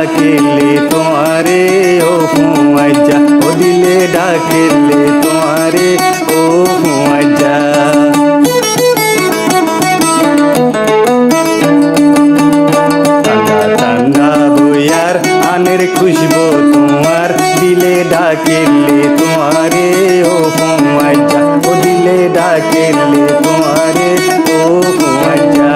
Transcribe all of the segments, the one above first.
ডাকেলে তোমারে ও হুয়াজা, ও দিলে ডাকেলে তোমারে ও হুয়াজা। ঠান্ডা ঠান্ডা বইয়ার আনের খুশবু তোমার, দিলে ডাকেলে তোমারে ও হুয়াজা, ও দিলে ডাকেলে তোমারে ও হুয়াজা।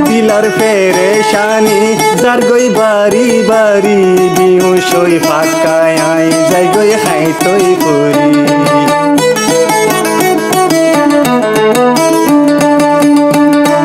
দিলার পেরেশানি যার গই বাড়ি বাড়ি, বিহুসই ফাঁকায় আই যাই গই খাই তৈ করি।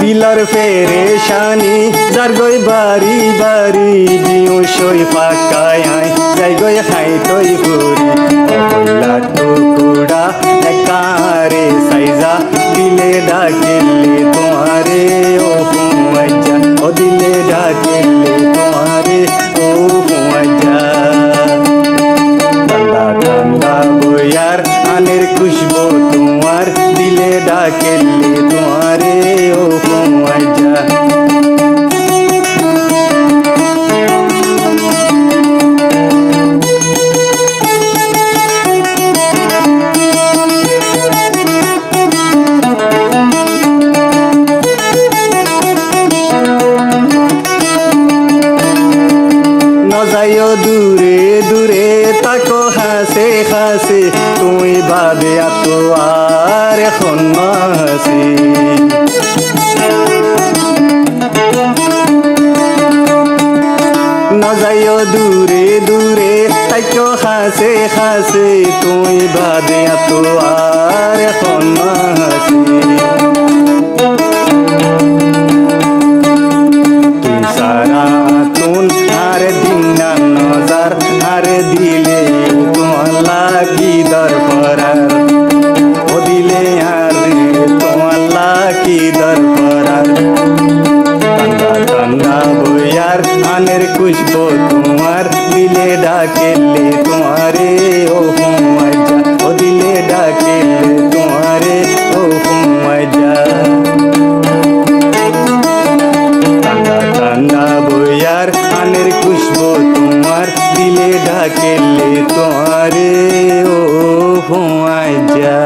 দিলার পেরেশানি যার গই বাড়ি বাড়ি, বিহুসই ফাঁকায় আই যাই গই খাই তৈ করি। কইলা টুকুড়া একারে সাইজা, দিলে ডাকেলে তোমারে ও হুয়াজা, ও দিলে ডাকেলে তোমারে ও হুয়াজা। ঠান্ডা ঠান্ডা বইয়ার আনের খুশবু তোমার, দিলে ডাকেলে তোমারে ও হুয়াজা। যাইও দূরে দূরে তাকো হাসে হাসে, তুই বাদে এত আর এখন হাসি। না যাইও দূরে দূরে তাকো হাসে হাসে, তুই বাদে এত আর এখন হাসি। তুই সারা তুন আর দিন নজর, আর দিলে তোমার লাগি দরপরার, ও দিলে আর তোমার লাগি দরপরার। ঠান্ডা ঠান্ডা বইয়ার আনের খুশবু তোমার, দিলে ডাকেলে তোমারে ও হুয়াজা, ও দিলে ডাকেলে তোমারে ও হুয়াজা। ঠান্ডা ঠান্ডা বইয়ার আনের খুশবু তোমার, দিলে ডাকেলে তোমারে ও হুয়াজা।